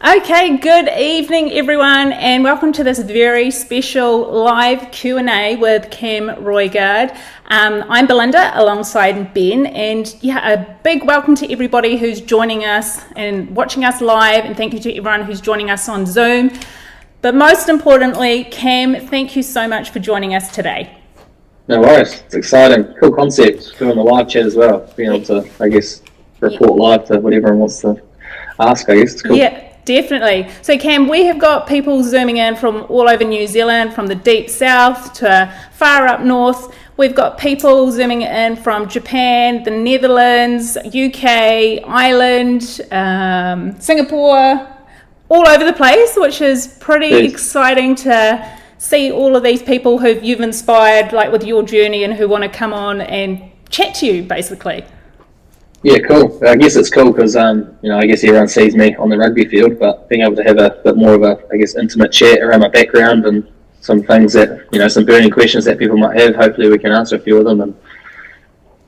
Okay, good evening everyone, and welcome to this very special live Q&A with Cam Roigard. I'm Belinda alongside Ben, and a big welcome to everybody who's joining us and watching us live, and thank you to everyone who's joining us on Zoom. But most importantly, Cam, thank you so much for joining us today. No worries, it's exciting, cool concept, doing the live chat as well, being able to, report live to what everyone wants to ask, It's cool. Yeah. Definitely. So Cam, we have got people zooming in from all over New Zealand, from the deep south to far up north. We've got people zooming in from Japan, the Netherlands, UK, Ireland, Singapore, all over the place, which is pretty exciting to see all of these people who you've inspired, like with your journey, and who want to come on and chat to you, basically. Yeah, cool. I guess it's cool because, everyone sees me on the rugby field, but being able to have a bit more of a, intimate chat around my background and some things that, some burning questions that people might have, hopefully we can answer a few of them. And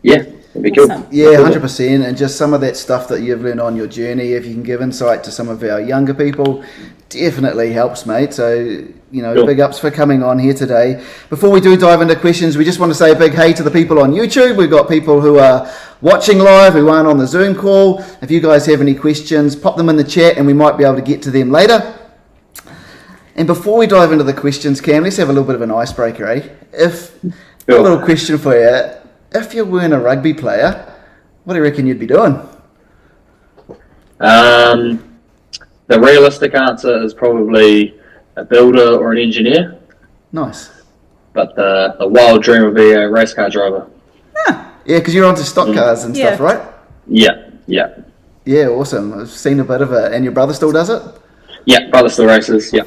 yeah, it'd be cool. Yeah, 100%. And just some of that stuff that you've learned on your journey, if you can give insight to some of our younger people, definitely helps, mate. So, cool. Big ups for coming on here today. Before we do dive into questions, we just want to say a big hey to the people on YouTube. We've got people who are watching live, who aren't on the Zoom call. If you guys have any questions, pop them in the chat and we might be able to get to them later. And before we dive into the questions, Cam, let's have a little bit of an icebreaker, eh? A little question for you. If you weren't a rugby player, what do you reckon you'd be doing? The realistic answer is probably a builder or an engineer. Nice. But the wild dream would be a race car driver. Yeah, because you're onto stock cars and stuff, right? Yeah. Yeah, awesome. I've seen a bit of it. And your brother still does it? Yeah, brother still races, yeah.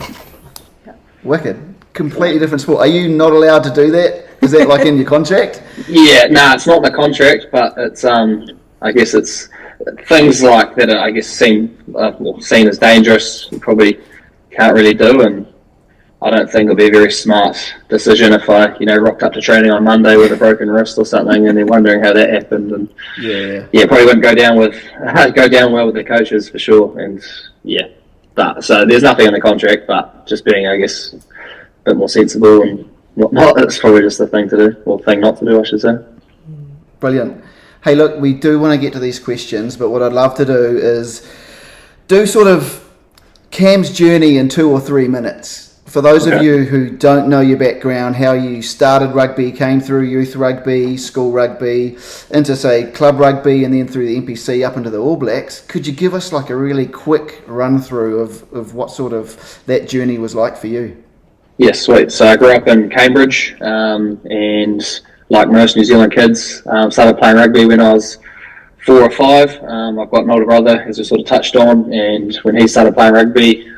Wicked. Completely different sport. Are you not allowed to do that? Is that like in your contract? Yeah, it's not in the contract, but it's, it's things like that are, seen as dangerous, you probably can't really do, and I don't think it'll be a very smart decision if I, rocked up to training on Monday with a broken wrist or something, and they're wondering how that happened. And probably wouldn't go down well with the coaches for sure. And but so there's nothing in the contract, but just being, a bit more sensible and whatnot. It's probably just the thing to do, or thing not to do, I should say. Brilliant. Hey, look, we do want to get to these questions, but what I'd love to do is do sort of Cam's journey in 2 or 3 minutes. For those of you who don't know your background, how you started rugby, came through youth rugby, school rugby, into, say, club rugby, and then through the NPC up into the All Blacks, could you give us like a really quick run-through of what sort of that journey was like for you? Yes, sweet. So I grew up in Cambridge, and like most New Zealand kids, started playing rugby when I was 4 or 5. I've got an older brother, as we sort of touched on, and when he started playing rugby,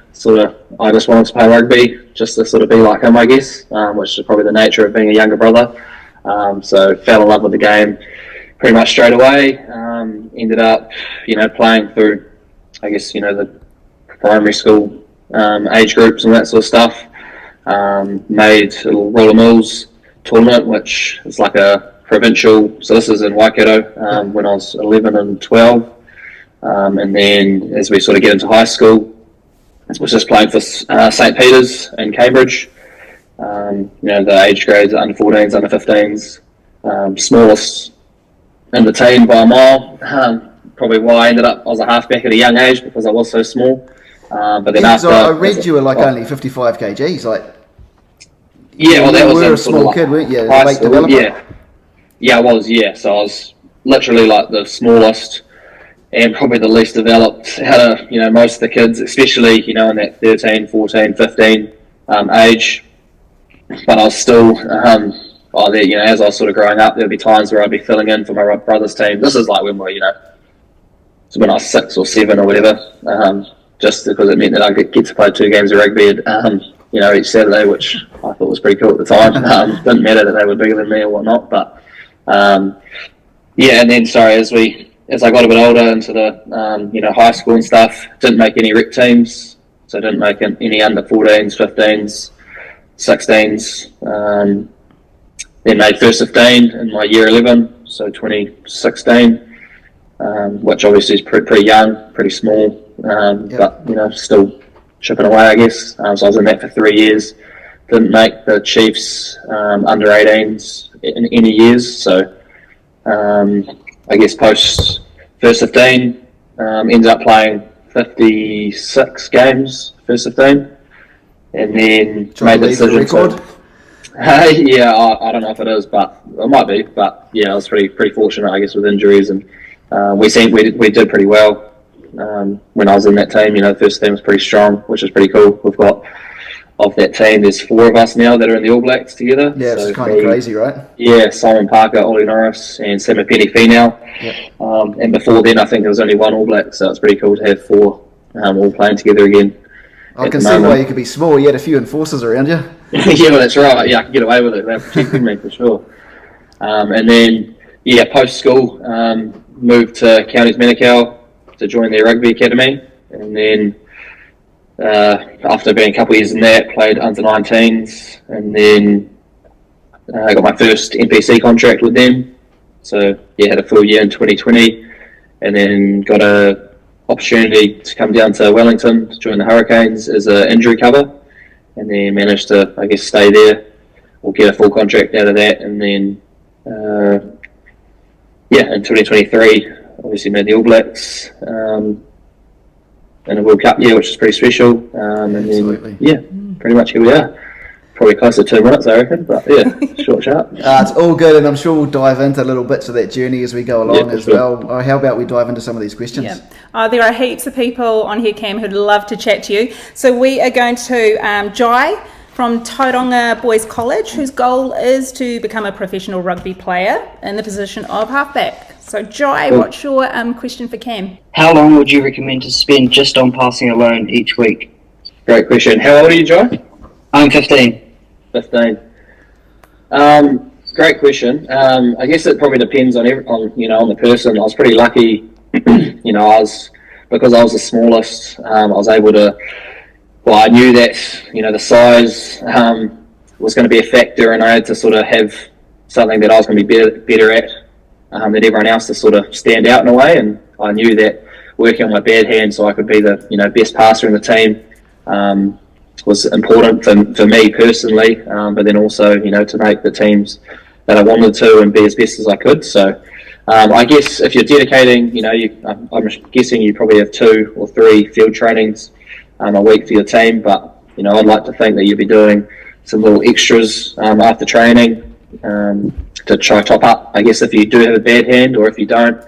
I just wanted to play rugby just to sort of be like him, I guess, which is probably the nature of being a younger brother. So fell in love with the game pretty much straight away. Ended up, playing through, the primary school age groups and that sort of stuff. Made a little roller mills tournament, which is like a provincial. So this is in Waikato when I was 11 and 12. And then as we sort of get into high school, I was just playing for St. Peter's in Cambridge. The age grades, under 14s, under 15s, smallest in the team by a mile. Probably why I was a halfback at a young age, because I was so small. But then after, I read you were like only 55 kgs. Like, that was a small kid, weren't you? Late developer. Yeah, I was. Yeah, so I was literally like the smallest and probably the least developed out of, most of the kids, especially, in that 13, 14, 15 age. But I was still, as I was sort of growing up, there'd be times where I'd be filling in for my brother's team. This is like when when I was 6 or 7 or whatever, just because it meant that I could get to play 2 games of rugby, each Saturday, which I thought was pretty cool at the time. Didn't matter that they were bigger than me or whatnot, but and then, as I got a bit older into the, high school and stuff, didn't make any rep teams, so didn't make any under 14s, 15s, 16s. Then made first 15 in my year 11, so 2016, which obviously is pretty young, pretty small. but still chipping away, I guess. So I was in that for 3 years. Didn't make the Chiefs under 18s in any years, so I guess post first 15 ended up playing 56 games first 15, and then made the decision to. Yeah, I don't know if it is, but it might be. But yeah, I was pretty fortunate, I guess, with injuries, and we did pretty well when I was in that team. The first team was pretty strong, which is pretty cool. We've got, of that team, there's 4 of us now that are in the All Blacks together. Yeah, it's kind of crazy, right? Yeah, Simon Parker, Ollie Norris, and Sam Penny Finau. Yep. And before then, I think there was only 1 All Black, so it's pretty cool to have 4 all playing together again. I can see why you could be small. You had a few enforcers around you. Yeah, well, that's right. Yeah, I can get away with it. They're protecting me for sure. And then, post school, moved to Counties Manukau to join their rugby academy, and then after being a couple of years in that, played under 19s, and then I got my first NPC contract with them. So had a full year in 2020, and then got a opportunity to come down to Wellington to join the Hurricanes as an injury cover, and then managed to, I guess, stay there or get a full contract out of that. And then in 2023, obviously made the All Blacks in a World Cup year, which is pretty special. And Absolutely. then, pretty much here we are. Probably close to 2 minutes, I reckon, but short, sharp. It's all good, and I'm sure we'll dive into little bits of that journey as we go along as well. How about we dive into some of these questions? Yeah. There are heaps of people on here, Cam, who'd love to chat to you. So we are going to Jai from Tauranga Boys College, whose goal is to become a professional rugby player in the position of halfback. So Jai, what's your question for Cam? How long would you recommend to spend just on passing alone each week? Great question. How old are you, Jai? I'm 15. 15. Great question. I guess it probably depends on the person. I was pretty lucky. Because I was the smallest. I was able to. Well, I knew that the size was going to be a factor, and I had to sort of have something that I was going to be better at than everyone else to sort of stand out in a way. And I knew that working on my bad hand so I could be the best passer in the team was important for me personally, but then also to make the teams that I wanted to and be as best as I could. So I guess if you're dedicating, I'm guessing you probably have 2 or 3 field trainings a week for your team, but I'd like to think that you'd be doing some little extras after training to try top up, I guess, if you do have a bad hand, or if you don't,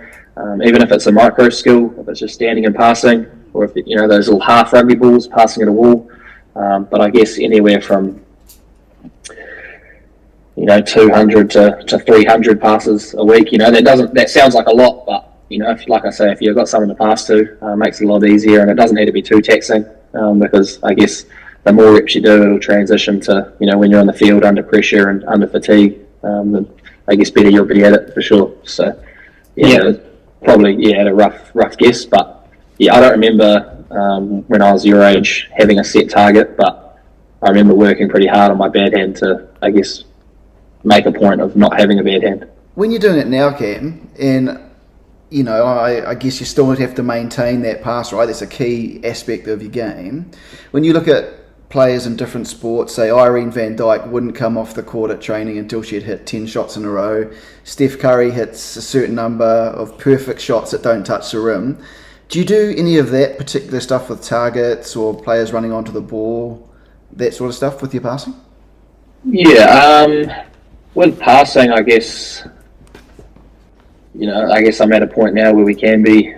even if it's a micro skill, if it's just standing and passing, or if those little half rugby balls passing at a wall. But I guess anywhere from 200 to 300 passes a week. That sounds like a lot, but if you've got someone to pass to, it makes it a lot easier, and it doesn't need to be too taxing, because I guess the more reps you do, it'll transition to when you're on the field under pressure and under fatigue, then I guess better you'll be at it for sure. So probably at a rough guess, but I don't remember when I was your age having a set target, but I remember working pretty hard on my bad hand to, I guess, make a point of not having a bad hand. When you're doing it now, Cam, and I guess you still would have to maintain that pass, right? That's a key aspect of your game. When you look at players in different sports, say Irene van Dijk wouldn't come off the court at training until she'd hit 10 shots in a row. Steph Curry hits a certain number of perfect shots that don't touch the rim. Do you do any of that particular stuff with targets or players running onto the ball, that sort of stuff with your passing? Yeah, with passing, I guess I'm at a point now where we can be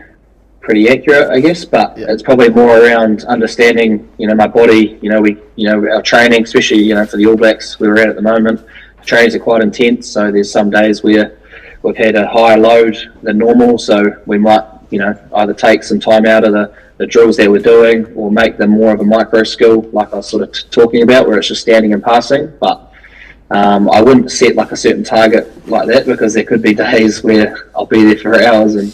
pretty accurate, I guess, but it's probably more around understanding, my body, our training, especially, for the All Blacks we're at the moment, the trainings are quite intense, so there's some days where we've had a higher load than normal, so we might, either take some time out of the drills that we're doing or make them more of a micro skill, like I was sort of talking about, where it's just standing and passing, but I wouldn't set like a certain target like that, because there could be days where I'll be there for hours, and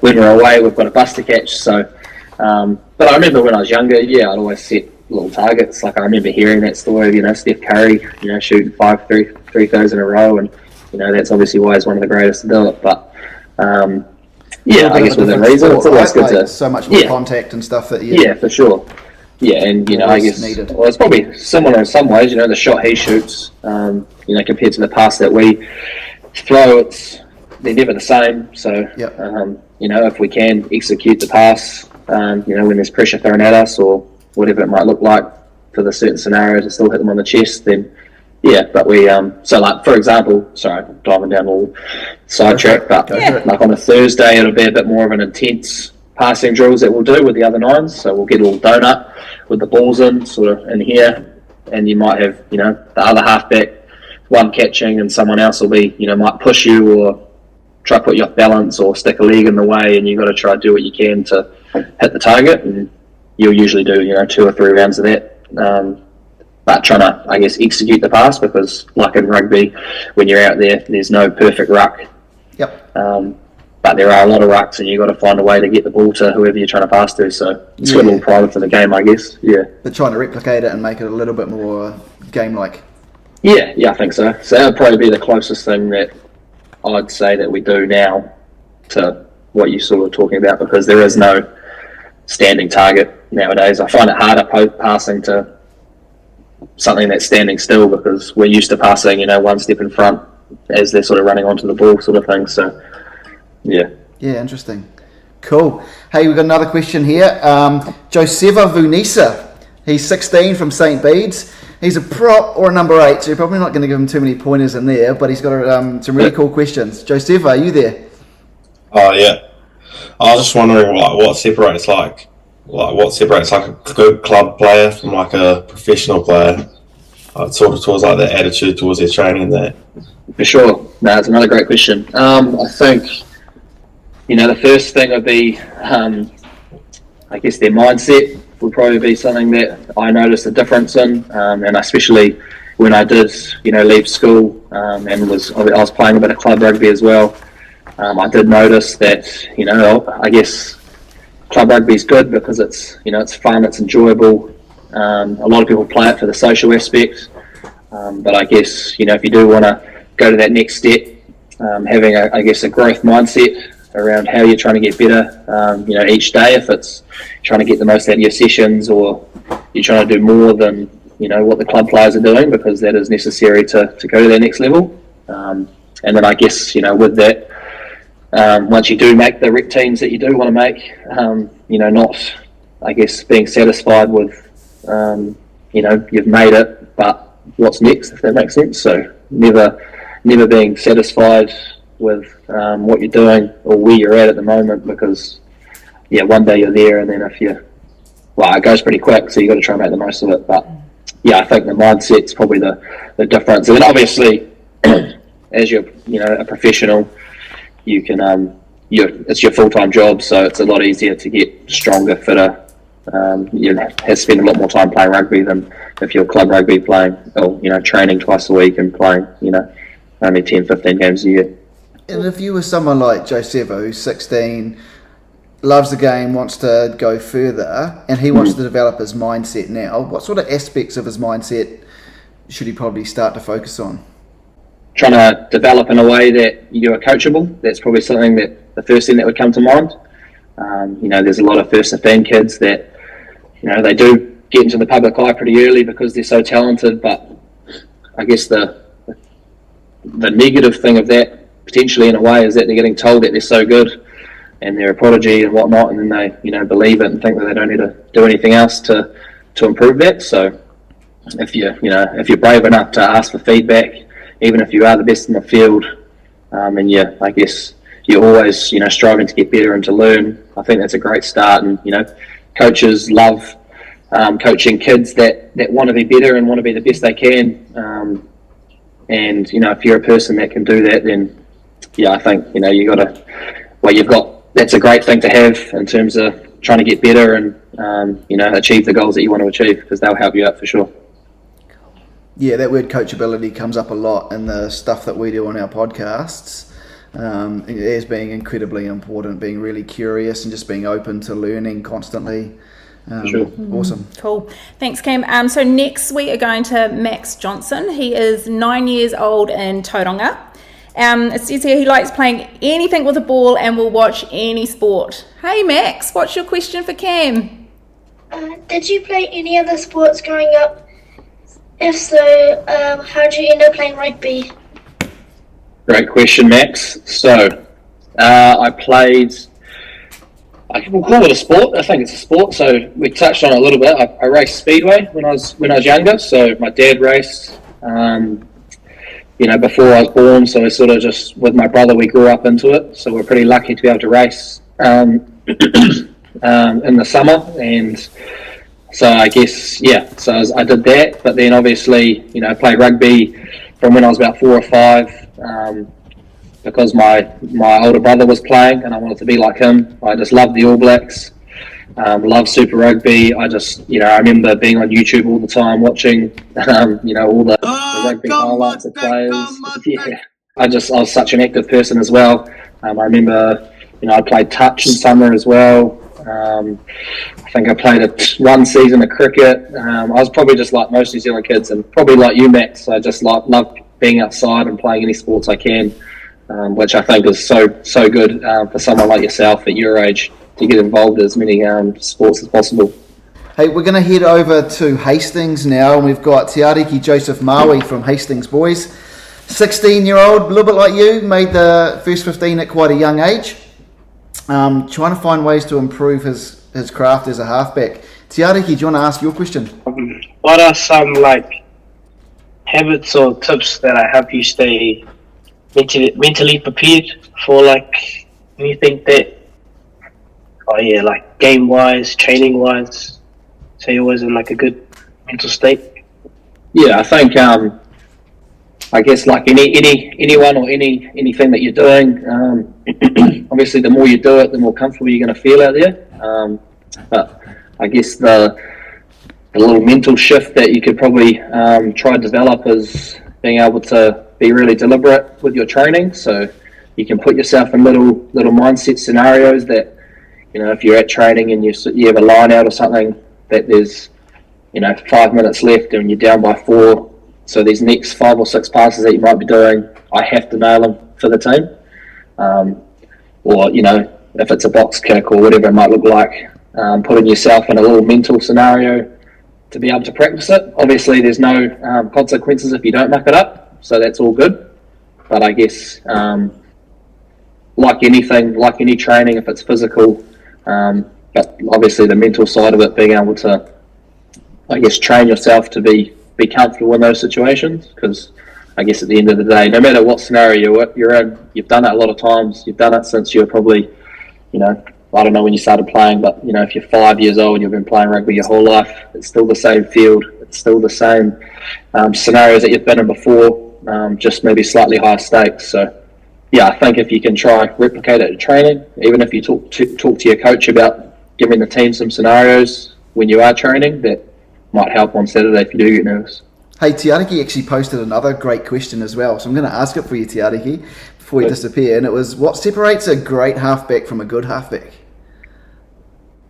when we're away we've got a bus to catch. So, but I remember when I was younger, I'd always set little targets. Like I remember hearing that story of Steph Curry, shooting 5 3 throws in a row, and that's obviously why he's one of the greatest to do it. But Yeah, I guess within reason. It's always good to so much more contact and stuff that yeah, for sure. Yeah, and I guess needed. well, it's probably similar in some ways. The shot he shoots, compared to the pass that we throw, they're never the same. So, if we can execute the pass, when there's pressure thrown at us or whatever it might look like for the certain scenarios, to still hit them on the chest, then yeah. But we so like for example, sorry, I'm diving down all sidetrack, but like on a Thursday, it'll be a bit more of an intense passing drills that we'll do with the other nines. So we'll get a little donut with the balls in, sort of in here, and you might have, the other halfback, one catching, and someone else will be, might push you or try to put you off balance or stick a leg in the way, and you've got to try to do what you can to hit the target. And you'll usually do, 2 or 3 rounds of that. But trying to, I guess, execute the pass, because like in rugby, when you're out there, there's no perfect ruck. Yep. But there are a lot of rucks, and you've got to find a way to get the ball to whoever you're trying to pass to. So it's got a little pride for the game, I guess. Yeah. But trying to replicate it and make it a little bit more game-like. Yeah, I think so. So that would probably be the closest thing that I'd say that we do now to what you're sort of talking about, because there is no standing target nowadays. I find it harder passing to something that's standing still, because we're used to passing, one step in front as they're sort of running onto the ball, sort of thing. So, yeah. Yeah, interesting. Cool. Hey, we've got another question here. Joseva Vunisa. He's 16 from St. Bede's. He's a prop or a number 8, so you're probably not going to give him too many pointers in there, but he's got some really cool questions. Joseva, are you there? Oh, yeah. I was just wondering, what separates a good club player from like a professional player, sort of towards like their attitude towards their training and that. For sure. No, that's another great question. I think, the first thing would be, I guess their mindset would probably be something that I noticed a difference in, and especially when I did, leave school, and I was playing a bit of club rugby as well. I did notice that, I guess club rugby is good because it's fun, it's enjoyable. A lot of people play it for the social aspect, but I guess, if you do want to go to that next step, having a growth mindset around how you're trying to get better, each day, if it's trying to get the most out of your sessions, or you're trying to do more than, what the club players are doing, because that is necessary to go to that next level. And then I guess, with that, once you do make the rec teams that you do want to make, not, I guess, being satisfied with, you've made it, but what's next, if that makes sense. So never being satisfied with what you're doing or where you're at the moment, because one day you're there, and then it goes pretty quick, so you've got to try and make the most of it. But I think the mindset's probably the difference. And then obviously, as you're a professional, you can it's your full-time job, so it's a lot easier to get stronger, fitter. You have to spend a lot more time playing rugby than if you're club rugby playing, or training twice a week and playing only 10-15 games a year. And if you were someone like Joseva, who's 16, loves the game, wants to go further, and he wants to develop his mindset now, what sort of aspects of his mindset should he probably start to focus on? Trying to develop in a way that you are coachable. That's probably something the first thing that would come to mind. There's a lot of first 15 kids that, they do get into the public eye pretty early because they're so talented, but I guess the negative thing of that, potentially in a way, is that they're getting told that they're so good and they're a prodigy and whatnot, and then they believe it and think that they don't need to do anything else to improve that. So if you're brave enough to ask for feedback, even if you are the best in the field, and you're always striving to get better and to learn, I think that's a great start. And coaches love coaching kids that want to be better and want to be the best they can. And if you're a person that can do that, then I think that's a great thing to have in terms of trying to get better and achieve the goals that you want to achieve, because they'll help you out for sure. Yeah, that word coachability comes up a lot in the stuff that we do on our podcasts. As being incredibly important, being really curious and just being open to learning constantly. Sure. Awesome. Cool. Thanks, Cam. So next we are going to Max Johnson. He is 9 years old in Tauranga. It says here he likes playing anything with a ball and will watch any sport. Hey Max, what's your question for Cam? Did you play any other sports growing up? If so, how did you end up playing rugby? Great question, Max. So, I played, I can call it a sport. I think it's a sport. So we touched on it a little bit. I raced speedway when I was younger. So my dad raced, before I was born. So I sort of just with my brother, we grew up into it. So we're pretty lucky to be able to race in the summer. And so I guess So I did that. But then obviously, I played rugby from when I was about 4 or 5. Because my older brother was playing and I wanted to be like him. I just loved the All Blacks, loved Super Rugby. I just, I remember being on YouTube all the time watching, all the rugby highlights of players. Yeah, I was such an active person as well. I remember, I played touch in summer as well. I think I played one season of cricket. I was probably just like most New Zealand kids and probably like you, Max. I just love being outside and playing any sports I can. Which I think is so good for someone like yourself at your age to get involved in as many sports as possible. Hey, we're going to head over to Hastings now, and we've got Te Ariki Joseph Maui from Hastings Boys. 16-year-old, a little bit like you, made the first 15 at quite a young age. Trying to find ways to improve his craft as a halfback. Te Ariki, do you want to ask your question? What are some habits or tips that I help you stay mentally prepared for anything that game wise, training wise, so you're always in a good mental state? Yeah, I think I guess like anyone or anything that you're doing, obviously the more you do it, the more comfortable you're going to feel out there. But I guess the little mental shift that you could probably try to develop is being able to be really deliberate with your training. So you can put yourself in little mindset scenarios that, if you're at training and you have a line out or something that there's, 5 minutes left and you're down by 4. So these next 5 or 6 passes that you might be doing, I have to nail them for the team. Or, if it's a box kick or whatever it might look like, putting yourself in a little mental scenario to be able to practice it. Obviously there's no consequences if you don't muck it up. So that's all good. But I guess, like anything, like any training, if it's physical, but obviously the mental side of it, being able to, I guess, train yourself to be comfortable in those situations. Because I guess at the end of the day, no matter what scenario you're in, you've done it a lot of times. You've done it since you were probably, I don't know when you started playing, but if you're 5 years old and you've been playing rugby your whole life, it's still the same field. It's still the same scenarios that you've been in before. Just maybe slightly higher stakes. So yeah, I think if you can try replicate it at training, even if you talk to your coach about giving the team some scenarios when you are training, that might help on Saturday if you do get nervous. Hey, Te Ariki actually posted another great question as well, so I'm going to ask it for you, Te Ariki, before you disappear, and it was, what separates a great halfback from a good halfback?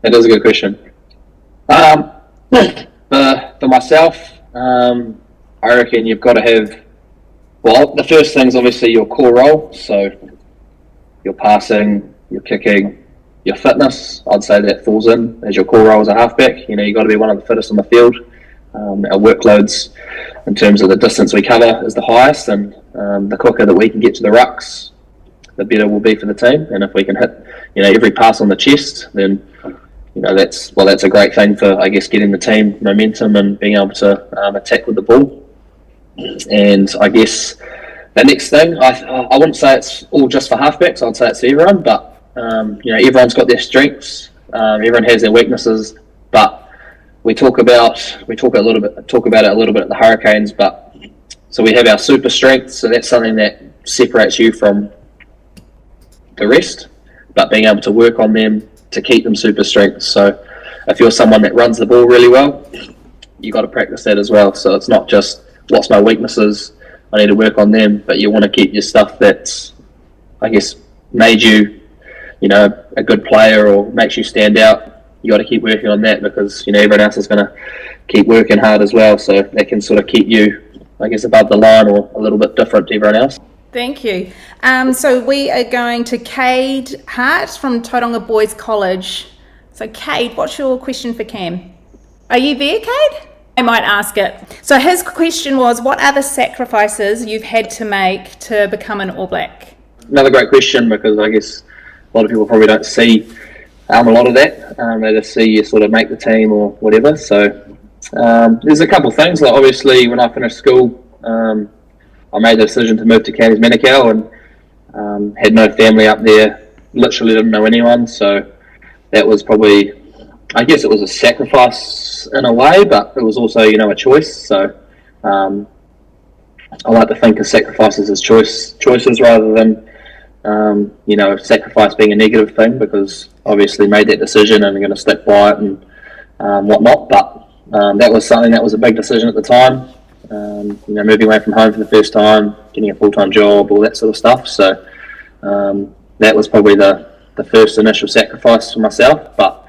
That is a good question. For myself, I reckon you've got to have, well, the first thing is obviously your core role, so your passing, your kicking, your fitness. I'd say that falls in as your core role as a halfback. You've got to be one of the fittest on the field. Our workloads in terms of the distance we cover is the highest, and the quicker that we can get to the rucks, the better we'll be for the team. And if we can hit, every pass on the chest, then that's a great thing for, I guess, getting the team momentum and being able to attack with the ball. And I guess the next thing, I wouldn't say it's all just for halfbacks. I'd say it's for everyone, but everyone's got their strengths. Everyone has their weaknesses, but we talk about it a little bit at the Hurricanes. But so we have our super strengths, so that's something that separates you from the rest. But being able to work on them to keep them super strengths. So if you're someone that runs the ball really well, you got to practice that as well. So it's not just what's my weaknesses, I need to work on them, but you want to keep your stuff that's, I guess, made you, a good player or makes you stand out. You got to keep working on that because, everyone else is going to keep working hard as well. So that can sort of keep you, I guess, above the line or a little bit different to everyone else. Thank you. So we are going to Cade Hart from Tauranga Boys College. So Cade, what's your question for Cam? Are you there, Cade? I might ask it. So his question was, what are the sacrifices you've had to make to become an All Black? Another great question, because I guess a lot of people probably don't see a lot of that. They just see you sort of make the team or whatever. So there's a couple of things. Like obviously, when I finished school, I made the decision to move to Cairns Manukau and had no family up there. Literally didn't know anyone. So that was probably, I guess it was a sacrifice in a way, but it was also, a choice. So I like to think of sacrifices as choices rather than, sacrifice being a negative thing, because obviously made that decision and I'm going to stick by it and whatnot. But that was something that was a big decision at the time. Moving away from home for the first time, getting a full-time job, all that sort of stuff. So that was probably the first initial sacrifice for myself. But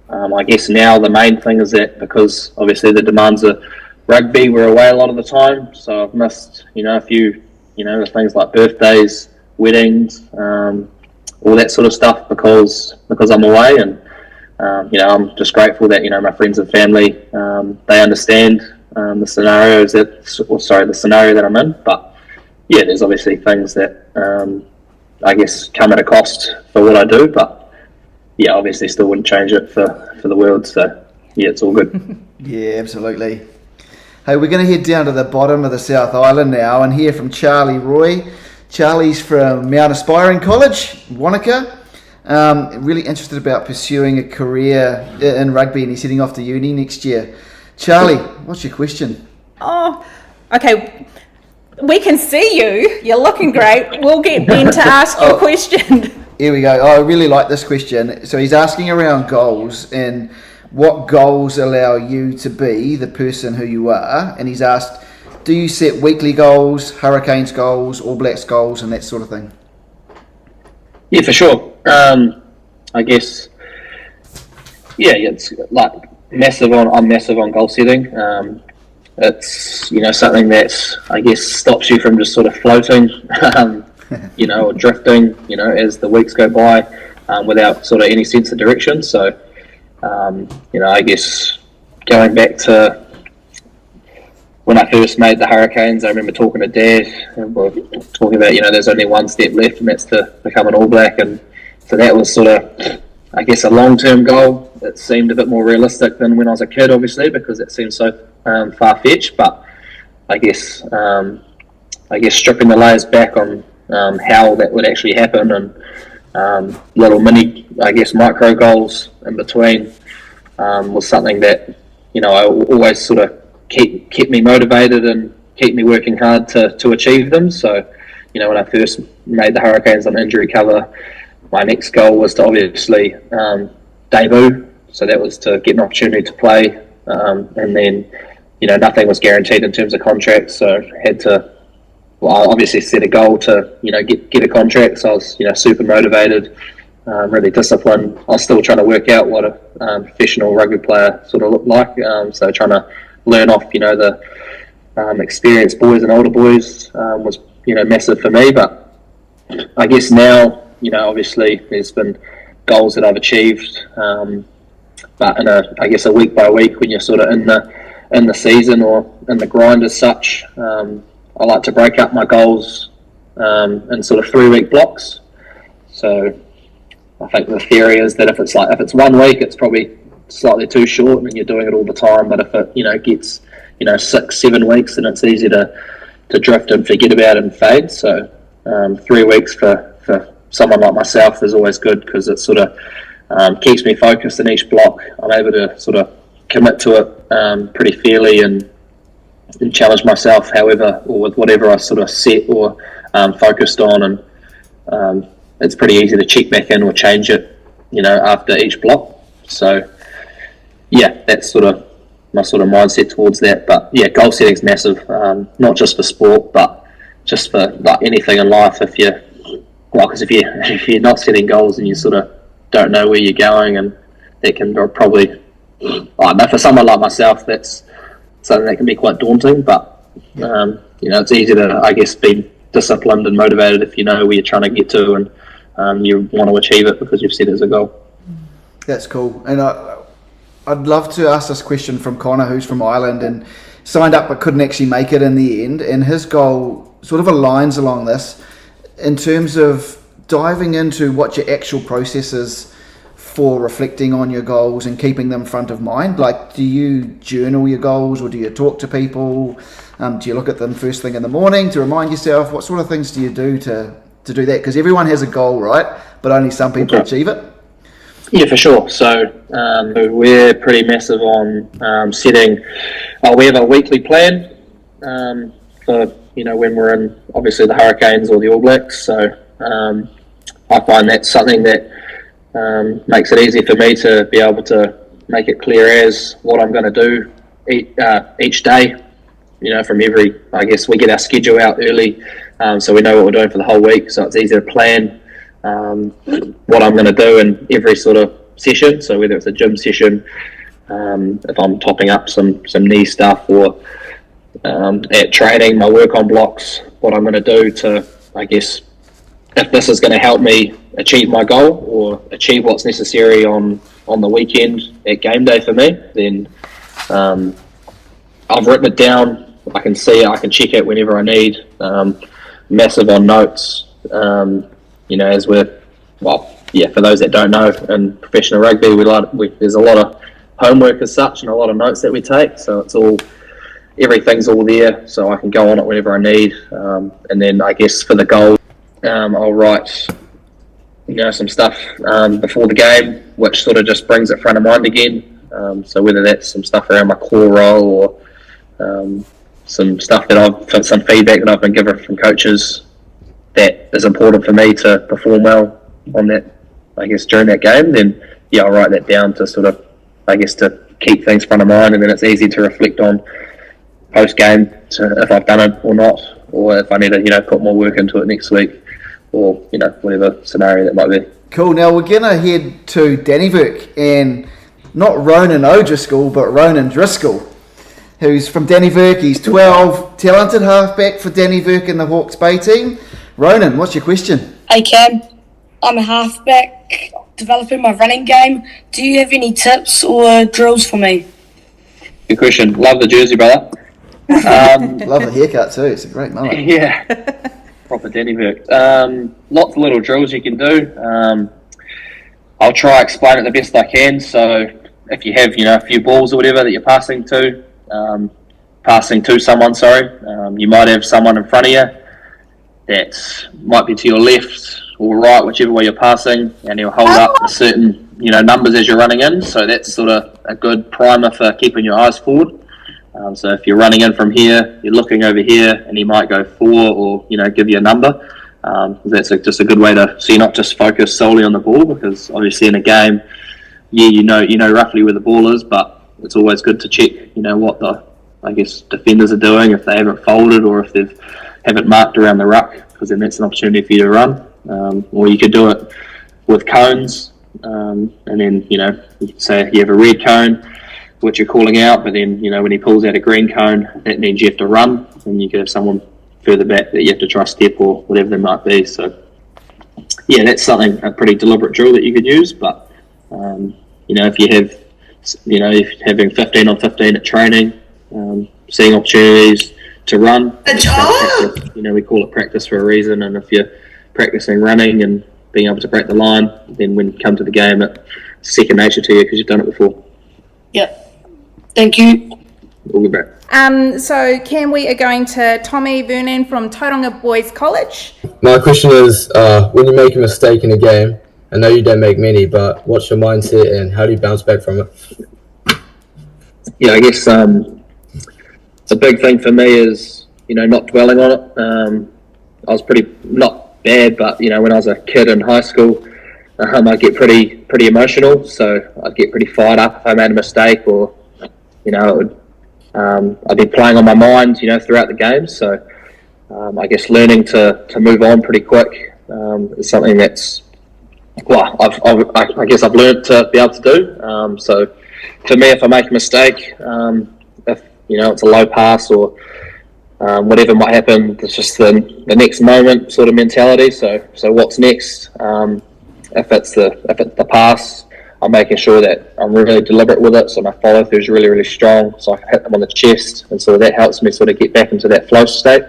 I guess now the main thing is that, because obviously the demands of rugby were away a lot of the time, so I've missed a few things like birthdays, weddings, all that sort of stuff because I'm away. And I'm just grateful that my friends and family, they understand the scenario that I'm in. But yeah, there's obviously things that I guess come at a cost for what I do, but yeah, obviously still wouldn't change it for the world. So yeah, it's all good. Yeah, absolutely. Hey, we're going to head down to the bottom of the South Island now and hear from Charlie Roy. Charlie's from Mount Aspiring College, Wanaka. Really interested about pursuing a career in rugby, and he's heading off to uni next year. Charlie, what's your question? Oh, okay. We can see you. You're looking great. We'll get Ben to ask your question. Here we go. I really like this question. So he's asking around goals and what goals allow you to be the person who you are. And he's asked, do you set weekly goals, Hurricanes goals, All Blacks goals, and that sort of thing? Yeah, for sure. I guess, it's like I'm massive on goal setting. It's, something that I guess stops you from just sort of floating, or drifting, as the weeks go by, without sort of any sense of direction. So, I guess going back to when I first made the Hurricanes, I remember talking to Dad, and we were talking about, there's only one step left, and that's to become an All Black. And so that was sort of, I guess, a long-term goal. It seemed a bit more realistic than when I was a kid, obviously, because it seemed so far-fetched. But I guess stripping the layers back on how that would actually happen, and little mini, I guess, micro goals in between was something that I always sort of kept me motivated and keep me working hard to achieve them. So when I first made the Hurricanes on injury cover, my next goal was to obviously debut. So that was to get an opportunity to play, and then nothing was guaranteed in terms of contracts, so had to. Well, I obviously set a goal to get a contract. So I was super motivated, really disciplined. I was still trying to work out what a professional rugby player sort of looked like. So trying to learn off the experienced boys and older boys was massive for me. But I guess now obviously there's been goals that I've achieved, but in a week by week, when you're sort of in the season or in the grind as such, I like to break up my goals in sort of 3-week blocks. So I think the theory is that if it's 1 week, it's probably slightly too short and you're doing it all the time. But if it gets 6-7 weeks, then it's easy to drift and forget about it and fade. So 3 weeks for someone like myself is always good, because it sort of keeps me focused in each block. I'm able to sort of commit to it pretty fairly and challenge myself however, or with whatever I sort of set or focused on, and it's pretty easy to check back in or change it after each block. So yeah, that's sort of my sort of mindset towards that. But yeah, goal setting is massive, not just for sport, but just for like anything in life. Because if you're not setting goals and you sort of don't know where you're going, and that can probably, I don't know, for someone like myself, that's something that can be quite daunting. But it's easy to, I guess, be disciplined and motivated if you know where you're trying to get to and you want to achieve it because you've set it as a goal. That's cool. And I'd love to ask this question from Connor, who's from Ireland and signed up but couldn't actually make it in the end. And his goal sort of aligns along this in terms of diving into what your actual process is for reflecting on your goals and keeping them front of mind. Like, do you journal your goals or do you talk to people? Do you look at them first thing in the morning to remind yourself? What sort of things do you do to do that? Because everyone has a goal, right? But only some people achieve it. Yeah, for sure. So we're pretty massive on setting. We have a weekly plan for when we're in obviously the Hurricanes or the All Blacks. So I find that's something that makes it easy for me to be able to make it clear as what I'm going to do each day. From every, I guess we get our schedule out early, so we know what we're doing for the whole week. So it's easy to plan what I'm going to do in every sort of session. So whether it's a gym session, if I'm topping up some knee stuff, or at training, my work on blocks, what I'm going to do to, I guess, if this is going to help me achieve my goal or achieve what's necessary on the weekend at game day for me, then I've written it down. I can see it, I can check it whenever I need. Massive on notes, as we're, for those that don't know, in professional rugby, there's a lot of homework as such and a lot of notes that we take. So everything's all there, so I can go on it whenever I need. And then I guess for the goal, I'll write, some stuff before the game, which sort of just brings it front of mind again. So whether that's some stuff around my core role or some stuff some feedback that I've been given from coaches that is important for me to perform well on that, I guess, during that game, then I'll write that down to sort of, I guess, to keep things front of mind, and then it's easy to reflect on post game if I've done it or not, or if I need to, put more work into it next week, or, whatever scenario that might be. Cool. Now we're going to head to Dannyburg, and not Ronan O'Driscoll, but Ronan Driscoll, who's from Dannyburg. He's 12, talented halfback for Dannyburg in the Hawke's Bay team. Ronan, what's your question? Hey Cam, I'm a halfback developing my running game. Do you have any tips or drills for me? Good question. Love the jersey, brother. Love the haircut too. It's a great mullet. Yeah, proper Dannyburg. Lots of little drills you can do. I'll try to explain it the best I can. So if you have, a few balls or whatever that you're passing to someone, you might have someone in front of you that might be to your left or right, whichever way you're passing, and he'll hold up a certain, numbers as you're running in. So that's sort of a good primer for keeping your eyes forward. So if you're running in from here, you're looking over here, and he might go 4 or, give you a number. That's just a good way to, so you're not just focused solely on the ball, because obviously in a game, you know roughly where the ball is, but it's always good to check, what the, I guess, defenders are doing, if they haven't folded or if they haven't marked around the ruck, because then that's an opportunity for you to run. Or you could do it with cones, and then, you say you have a red cone, which you're calling out, but then, when he pulls out a green cone, that means you have to run, and you could have someone further back that you have to try step or whatever they might be. So, yeah, that's a pretty deliberate drill that you could use, but, if you have, if having 15 on 15 at training, seeing opportunities to run, we call it practice for a reason, and if you're practicing running and being able to break the line, then when you come to the game, it's second nature to you because you've done it before. Yep. Thank you. All good, bro. So Cam, we are going to Tommy Vernon from Tauranga Boys College. My question is, when you make a mistake in a game, I know you don't make many, but what's your mindset and how do you bounce back from it? Yeah, I guess the big thing for me is, not dwelling on it. I was pretty, not bad, but, when I was a kid in high school, I'd get pretty emotional, so I'd get pretty fired up if I made a mistake, or, I'd be playing on my mind, throughout the game. So I guess learning to move on pretty quick is something that's, I guess I've learned to be able to do. So for me, if I make a mistake, if it's a low pass or whatever might happen, it's just the next moment sort of mentality. So what's next? If it's the pass, I'm making sure that I'm really deliberate with it, so my follow through is really, really strong, so I can hit them on the chest, and so that helps me sort of get back into that flow state.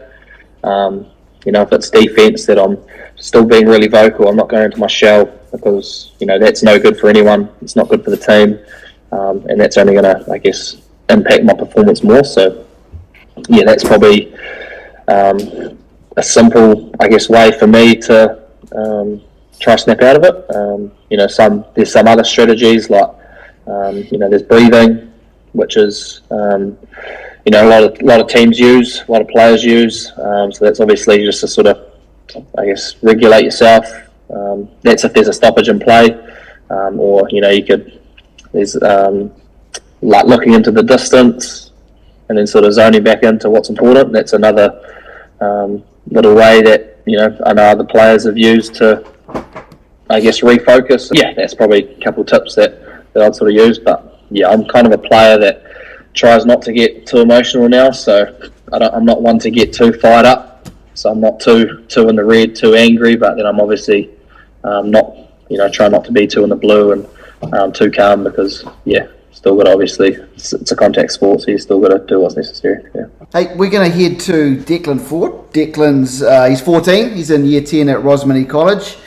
If it's defense, that I'm still being really vocal, I'm not going into my shell, because that's no good for anyone. It's not good for the team, and that's only going to, I guess, impact my performance more. So yeah, that's probably a simple, I guess, way for me to try to snap out of it. There's some other strategies, like there's breathing, which is a lot of teams use, a lot of players use. So that's obviously just to sort of, I guess, regulate yourself. That's if there's a stoppage in play, or there's like looking into the distance and then sort of zoning back into what's important. That's another little way that I know other players have used to, I guess, refocus. Yeah, that's probably a couple of tips that I'd sort of use. But yeah, I'm kind of a player that tries not to get too emotional now, so I'm not one to get too fired up. So I'm not too in the red, too angry, but then I'm obviously not, try not to be too in the blue and too calm, because yeah, still got to, obviously it's a contact sport, so you still got to do what's necessary. Yeah. Hey, we're going to head to Declan Ford. Declan's he's 14. He's in year 10 at Rosemary College.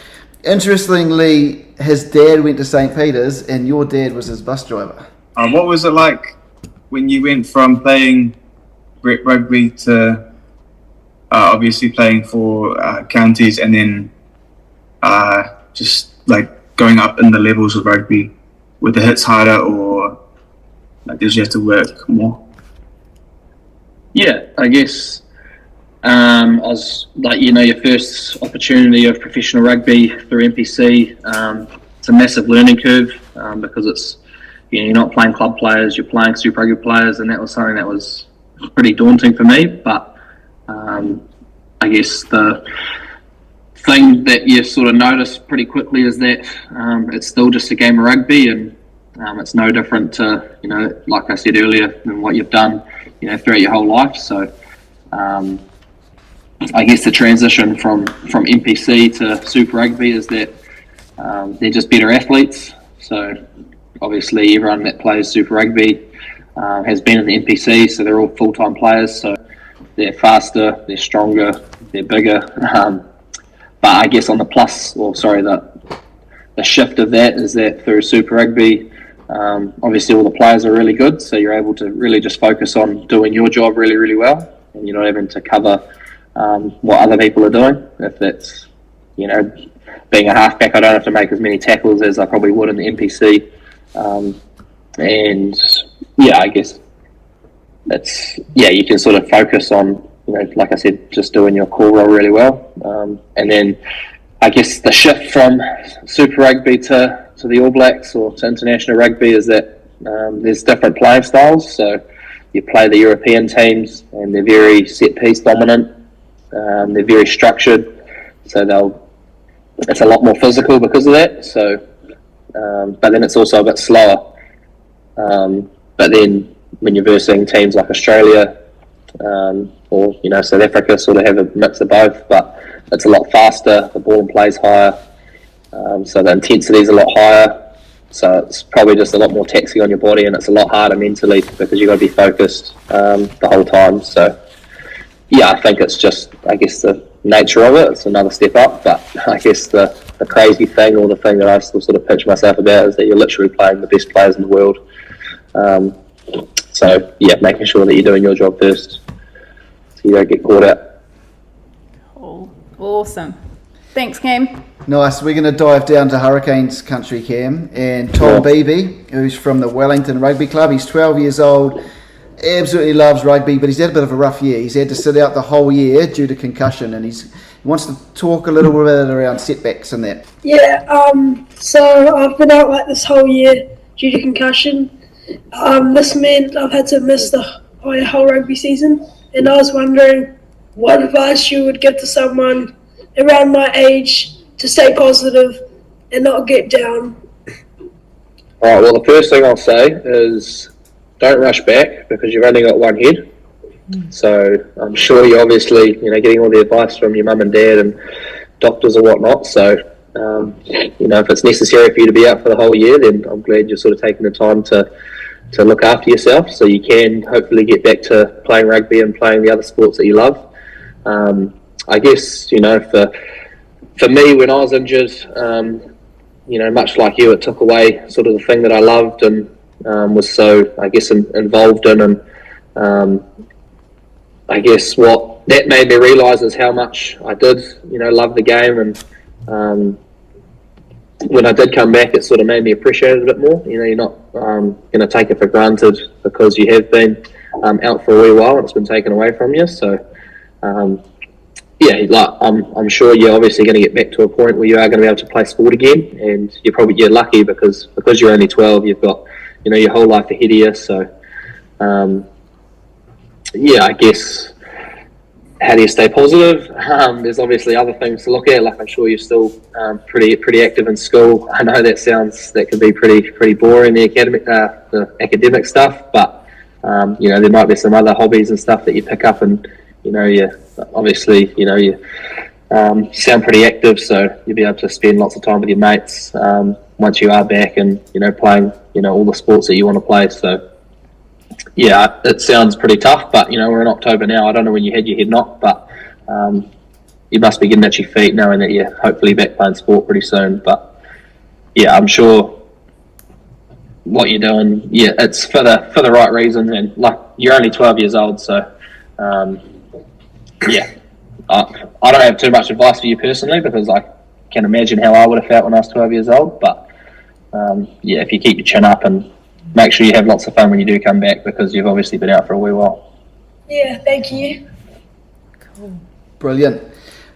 Interestingly, his dad went to St. Peter's, and your dad was his bus driver. What was it like when you went from playing rugby to obviously playing for counties, and then just like going up in the levels of rugby? Were the hits harder, or did you have to work more? Yeah, I guess I was like, your first opportunity of professional rugby through NPC. It's a massive learning curve, because it's, you're not playing club players, you're playing Super Rugby players, and that was something that was pretty daunting for me. But I guess the thing that you sort of notice pretty quickly is that it's still just a game of rugby, and it's no different to, like I said earlier, than what you've done, throughout your whole life. So I guess the transition from NPC to Super Rugby is that they're just better athletes. So obviously everyone that plays Super Rugby has been in the NPC, so they're all full-time players. So they're faster, they're stronger, they're bigger. But I guess on the the shift of that is that through Super Rugby, obviously all the players are really good, so you're able to really just focus on doing your job really, really well, and you're not having to cover what other people are doing. If that's, being a halfback, I don't have to make as many tackles as I probably would in the NPC. And yeah, I guess you can sort of focus on, like I said, just doing your core role really well. And then I guess the shift from Super Rugby to the All Blacks or to international rugby is that there's different playing styles. So you play the European teams, and they're very set piece dominant. They're very structured, so it's a lot more physical because of that. So, but then it's also a bit slower. But then when you're versing teams like Australia or South Africa, sort of have a mix of both, but it's a lot faster. The ball and play's higher, so the intensity is a lot higher. So it's probably just a lot more taxing on your body, and it's a lot harder mentally because you've got to be focused the whole time. So yeah, I think it's just, I guess, the nature of it. It's another step up, but I guess the crazy thing, or the thing that I still sort of pitch myself about, is that you're literally playing the best players in the world. So yeah, making sure that you're doing your job first, so you don't get caught out. Cool. Awesome. Thanks, Cam. Nice. We're going to dive down to Hurricanes country, Cam, and Tom Beebe, who's from the Wellington Rugby Club. He's 12 years old, absolutely loves rugby, but he's had a bit of a rough year. He's had to sit out the whole year due to concussion, and he wants to talk a little bit around setbacks and that. Yeah, so I've been out like this whole year due to concussion. This meant I've had to miss the whole rugby season, and I was wondering what advice you would give to someone around my age to stay positive and not get down. Alright, well, the first thing I'll say is don't rush back, because you've only got one head. So I'm sure you're obviously, getting all the advice from your mum and dad and doctors or whatnot. So, if it's necessary for you to be out for the whole year, then I'm glad you're sort of taking the time to look after yourself so you can hopefully get back to playing rugby and playing the other sports that you love. I guess, for me, when I was injured, much like you, it took away sort of the thing that I loved and was so, I guess, involved in. And I guess what that made me realise is how much I did, love the game. And when I did come back, it sort of made me appreciate it a bit more. You're not going to take it for granted because you have been out for a wee while and it's been taken away from you. So, I'm sure you're obviously going to get back to a point where you are going to be able to play sport again, and you're lucky because you're only 12. You've got your whole life ahead of you. So, I guess, how do you stay positive? There's obviously other things to look at. Like I'm sure you're still pretty active in school. I know that can be pretty boring, the academic stuff, but there might be some other hobbies and stuff that you pick up, and you obviously you sound pretty active, so you'll be able to spend lots of time with your mates once you are back and playing all the sports that you want to play. So yeah, it sounds pretty tough, but we're in October now. I don't know when you had your head knocked, but you must be getting at your feet knowing that you're hopefully back playing sport pretty soon. But yeah, I'm sure what you're doing, it's for the right reasons, and like you're only 12 years old, so I don't have too much advice for you personally because I can imagine how I would have felt when I was 12 years old. But if you keep your chin up and make sure you have lots of fun when you do come back because you've obviously been out for a wee while. Yeah, thank you. Cool. Brilliant.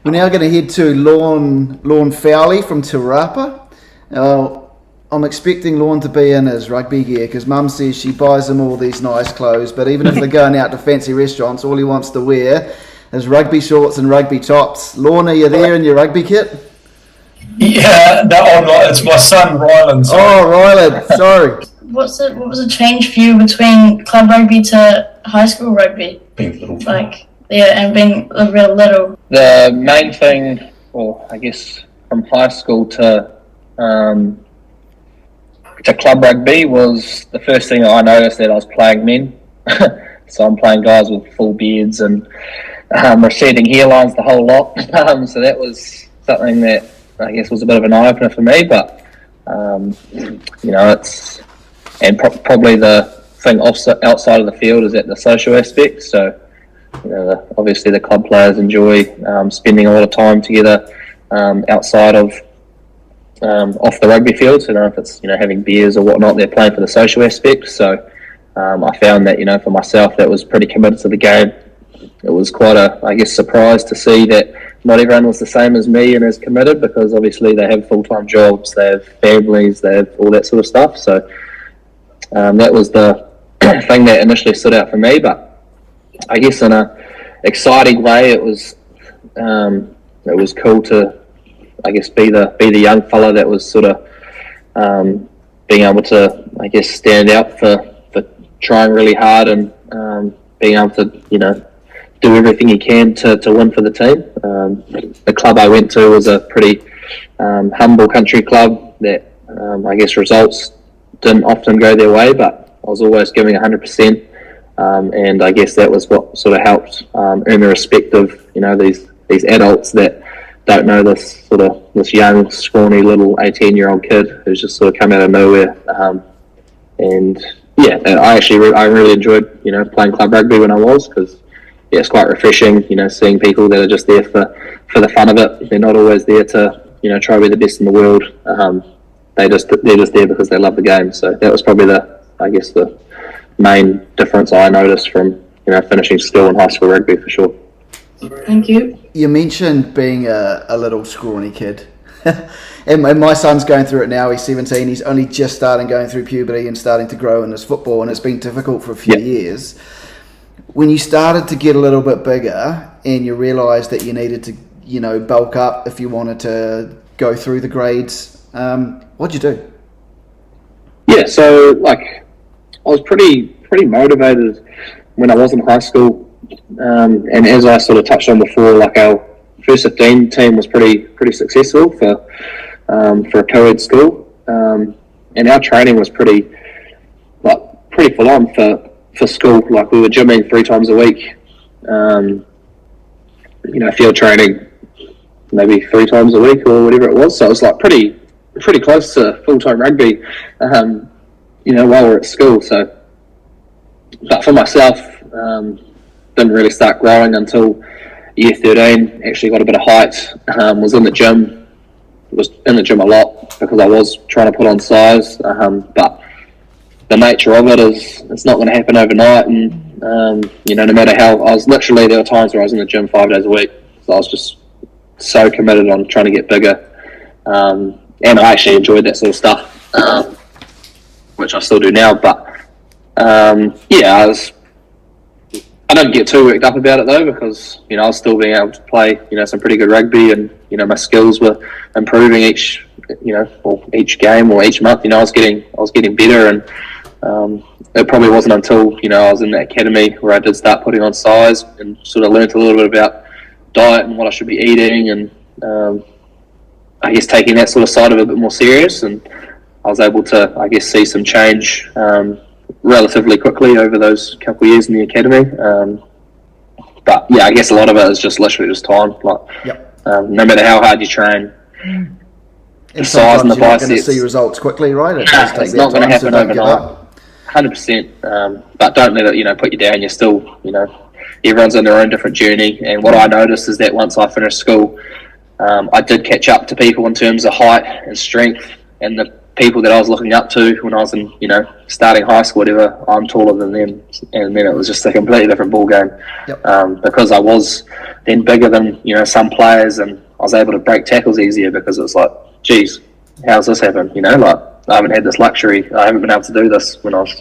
We're now going to head to Lorne Fowley from Te Rapa. Now, I'm expecting Lorne to be in his rugby gear because Mum says she buys him all these nice clothes, but even if they're going out to fancy restaurants, all he wants to wear is rugby shorts and rugby tops. Lorne, are you there in your rugby kit? Yeah, no, I'm not. It's my son, Ryland. Oh, Ryland, sorry. What was the change for you between club rugby to high school rugby? Being little. And being a real little. The main thing, well, I guess from high school to club rugby was the first thing that I noticed that I was playing men. So I'm playing guys with full beards and receding hairlines, the whole lot. So that was something that I guess was a bit of an eye-opener for me, but it's probably the thing outside of the field is at the social aspect. So obviously the club players enjoy spending a lot of time together outside of off the rugby field. So if it's having beers or whatnot, they're playing for the social aspect. So I found that for myself that was pretty committed to the game. It was quite a surprise to see that not everyone was the same as me and as committed, because obviously they have full-time jobs, they have families, they have all that sort of stuff. So that was the thing that initially stood out for me. But I guess in a exciting way, it was cool to be the young fella that was sort of being able to stand out for trying really hard and being able to do everything you can to win for the team. The club I went to was a pretty humble country club that results didn't often go their way, but I was always giving 100%, and I guess that was what sort of helped earn the respect of these adults that don't know this young, scrawny little 18-year-old kid who's just sort of come out of nowhere. I really enjoyed playing club rugby when I was, because it's quite refreshing, seeing people that are just there for the fun of it. They're not always there to try to be the best in the world. They're just there because they love the game. So that was probably the main difference I noticed from finishing school and high school rugby, for sure. Thank you. You mentioned being a little scrawny kid. And my son's going through it now. He's 17. He's only just starting going through puberty and starting to grow in his football, and it's been difficult for a few years. When you started to get a little bit bigger and you realised that you needed to, bulk up if you wanted to go through the grades, what'd you do? Yeah, so I was pretty motivated when I was in high school and as I sort of touched on before, like our first 15 team was pretty successful for a co-ed school, and our training was pretty full on for school. Like we were gymming 3 times a week, field training maybe 3 times a week or whatever it was. So it was like pretty close to full-time rugby, while we're at school. So, but for myself, didn't really start growing until year 13. Actually got a bit of height, was in the gym a lot because I was trying to put on size, but the nature of it is it's not going to happen overnight, and no matter how, there were times where I was in the gym 5 days a week, so I was just so committed on trying to get bigger, and I actually enjoyed that sort of stuff, which I still do now, but I don't get too worked up about it though, because I was still being able to play some pretty good rugby, and my skills were improving each game or each month. I was getting better, and it probably wasn't until I was in the academy where I did start putting on size and sort of learned a little bit about diet and what I should be eating, and I guess taking that sort of side of it a bit more serious, and I was able to see some change relatively quickly over those couple of years in the academy. But yeah, I guess a lot of it is just literally just time. No matter how hard you train, the size and the biceps, going to see results quickly, right? It's not going to happen overnight. 100%. But don't let it put you down. You're still everyone's on their own different journey. And what I noticed is that once I finished school, I did catch up to people in terms of height and strength, and the people that I was looking up to when I was in, starting high school, whatever, I'm taller than them, and then it was just a completely different ball game. Because I was then bigger than some players, and I was able to break tackles easier because it was like, geez, how's this happen? I haven't had this luxury. I haven't been able to do this when I was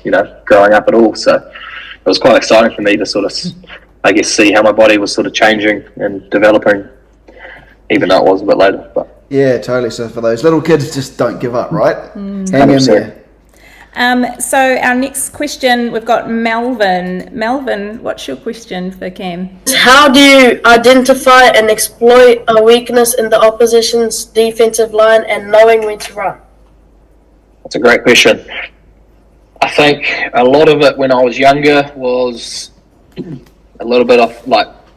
growing up at all. So it was quite exciting for me to sort of see how my body was sort of changing and developing, even though it was a bit later. But yeah, totally. So for those little kids, just don't give up, right? Hang in there. So our next question, we've got Melvin. Melvin, what's your question for Cam? How do you identify and exploit a weakness in the opposition's defensive line and knowing when to run? That's a great question. I think a lot of it when I was younger was a little bit of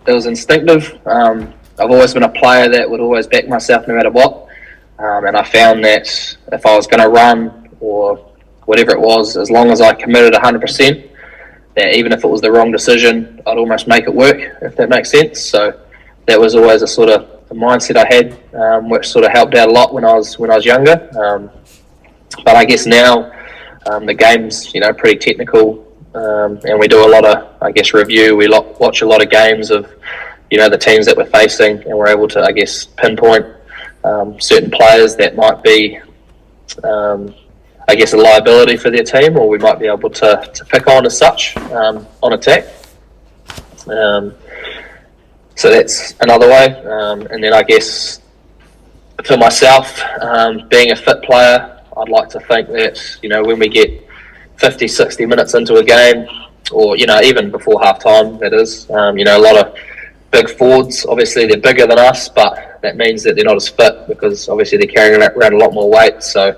it was instinctive. I've always been a player that would always back myself no matter what, and I found that if I was going to run or whatever it was, as long as I committed 100%, that even if it was the wrong decision, I'd almost make it work, if that makes sense. So that was always a sort of a mindset I had, which sort of helped out a lot when I was younger. But I guess now the game's pretty technical, and we do a lot of review. We watch a lot of games of the teams that we're facing, and we're able to pinpoint certain players that might be a liability for their team, or we might be able to pick on as such on attack. So that's another way. And then I guess for myself, being a fit player, I'd like to think that when we get 50, 60 minutes into a game, or even before half time, that is, a lot of big forwards, obviously they're bigger than us, but that means that they're not as fit because obviously they're carrying around a lot more weight. So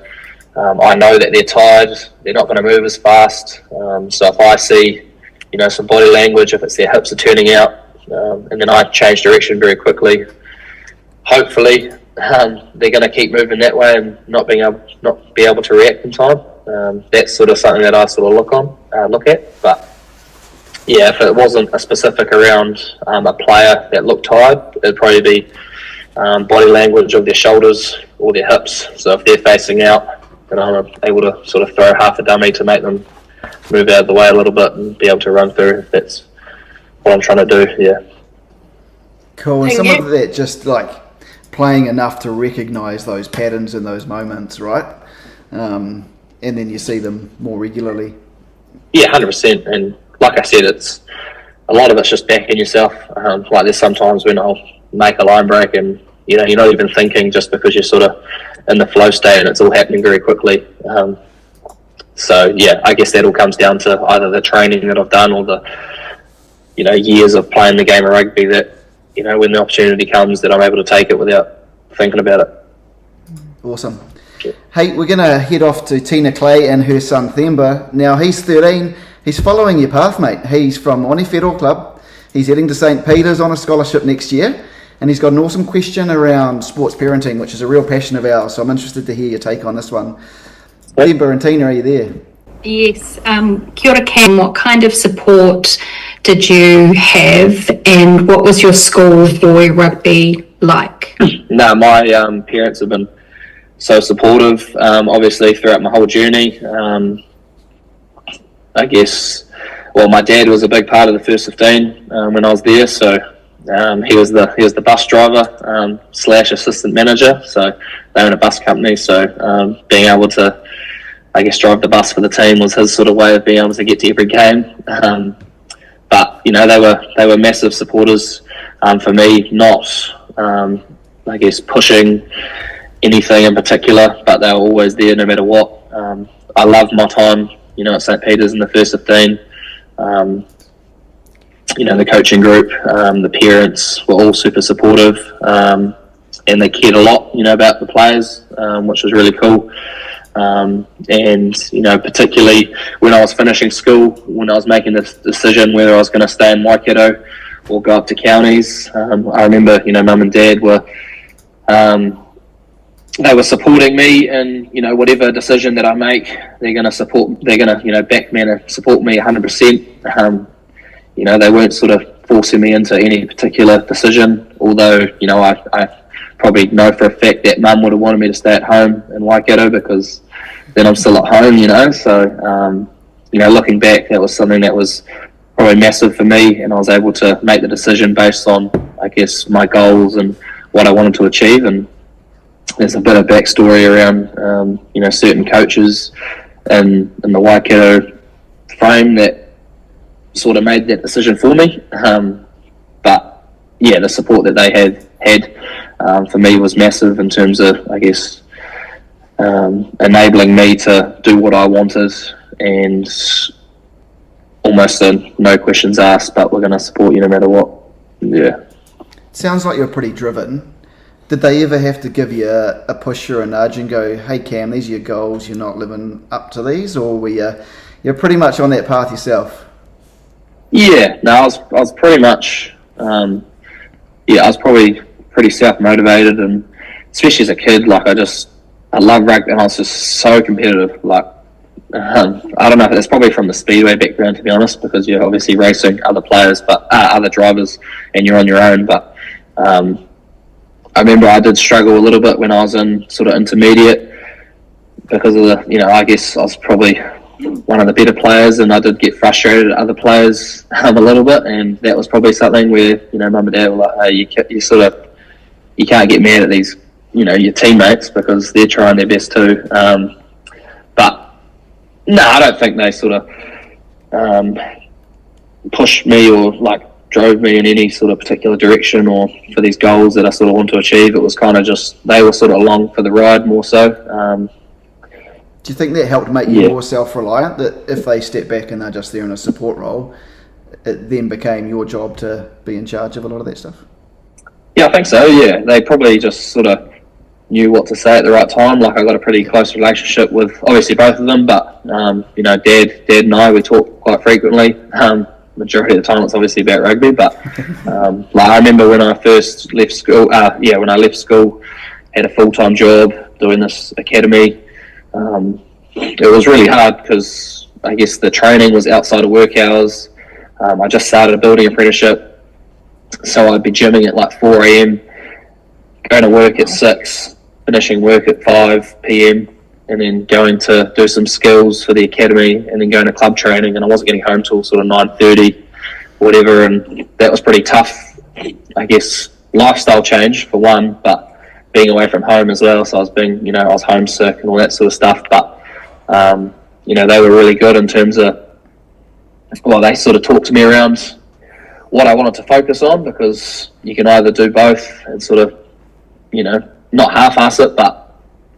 I know that they're tired, they're not going to move as fast. So if I see some body language, if it's their hips are turning out, and then I change direction very quickly, hopefully they're going to keep moving that way and not be able to react in time. That's sort of something that I sort of look at. But yeah, if it wasn't a specific around a player that looked tired, it'd probably be body language of their shoulders or their hips. So if they're facing out, then I'm able to sort of throw half a dummy to make them move out of the way a little bit and be able to run through, if that's what I'm trying to do. Yeah. Cool. And some of that just playing enough to recognise those patterns in those moments, right? And then you see them more regularly. Yeah, 100%. And like I said, it's a lot of it's just backing yourself. There's sometimes when I'll make a line break and you're not even thinking, just because you're sort of in the flow state and it's all happening very quickly. So yeah, I guess that all comes down to either the training that I've done or the years of playing the game of rugby that, when the opportunity comes, that I'm able to take it without thinking about it. Awesome. Hey, we're going to head off to Tina Clay and her son Themba. Now, he's 13. He's following your path, mate. He's from Oni Federal Club. He's heading to St. Peter's on a scholarship next year. And he's got an awesome question around sports parenting, which is a real passion of ours. So I'm interested to hear your take on this one. Themba and Tina, are you there? Yes. Kia ora, Cam. What kind of support did you have, and what was your school boy rugby like? No, my parents have been so supportive, obviously, throughout my whole journey. I guess, my dad was a big part of the first 15 when I was there, so he was the bus driver / assistant manager. So they own a bus company, so being able to, I guess, drive the bus for the team was his sort of way of being able to get to every game. But they were massive supporters for me, not I guess pushing anything in particular, but they were always there no matter what. I loved my time, at St. Peter's in the first 15. The coaching group, the parents were all super supportive, and they cared a lot, about the players, which was really cool. And particularly when I was finishing school, when I was making this decision whether I was going to stay in Waikato or go up to counties, I remember, Mum and Dad were they were supporting me in, whatever decision that I make. They're going to back me and support me 100%. They weren't sort of forcing me into any particular decision, although, I probably know for a fact that Mum would have wanted me to stay at home in Waikato because then I'm still at home, so, looking back, that was something that was probably massive for me, and I was able to make the decision based on, I guess, my goals and what I wanted to achieve. And there's a bit of backstory around, certain coaches in the Waikato frame that sort of made that decision for me. But yeah, the support that they had for me was massive in terms of, I guess, enabling me to do what I wanted, and almost no questions asked, but we're going to support you no matter what. Yeah. Sounds like you're pretty driven. Did they ever have to give you a push or a nudge and go, hey Cam, these are your goals, you're not living up to these, or were you're pretty much on that path yourself? Yeah, no, I was pretty much, I was probably pretty self-motivated, and especially as a kid, I love rugby, and I was just so competitive. I don't know if it's probably from the speedway background, to be honest, because you're obviously racing other players, but other drivers, and you're on your own. But I remember I did struggle a little bit when I was in sort of intermediate because of I guess I was probably one of the better players, and I did get frustrated at other players a little bit, and that was probably something where Mum and Dad were like, hey, you can't get mad at these your teammates because they're trying their best too. But no, I don't think they sort of pushed me or drove me in any sort of particular direction or for these goals that I sort of want to achieve. It was kind of just, they were sort of along for the ride more so. Do you think that helped make you more self-reliant, that if they step back and they're just there in a support role, it then became your job to be in charge of a lot of that stuff? Yeah, I think so, yeah. They probably just sort of knew what to say at the right time. I got a pretty close relationship with obviously both of them, but Dad and I, we talk quite frequently. Majority of the time it's obviously about rugby, but I remember when I first left school, when I left school, had a full-time job doing this academy. It was really hard because I guess the training was outside of work hours. I just started a building apprenticeship, so I'd be gymming at 4 a.m, going to work at 6, finishing work at 5 p.m, and then going to do some skills for the academy, and then going to club training, and I wasn't getting home till sort of 9:30, whatever, and that was pretty tough, I guess, lifestyle change for one, but being away from home as well, so I was I was homesick and all that sort of stuff, but they were really good in terms of, they sort of talked to me around what I wanted to focus on, because you can either do both and sort of, not half-ass it, but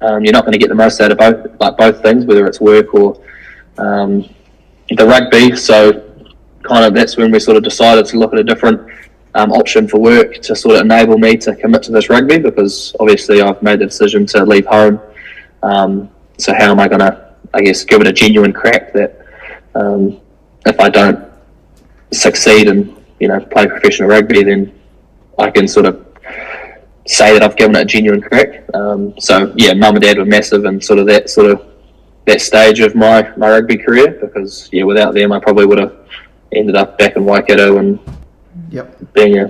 you're not going to get the most out of both things, whether it's work or the rugby. So that's when we sort of decided to look at a different option for work to sort of enable me to commit to this rugby, because obviously I've made the decision to leave home. So how am I going to, I guess, give it a genuine crack that if I don't succeed and, play professional rugby, then I can sort of say that I've given it a genuine crack. So yeah, mum and dad were massive in that stage of my rugby career, because without them I probably would have ended up back in Waikato and being a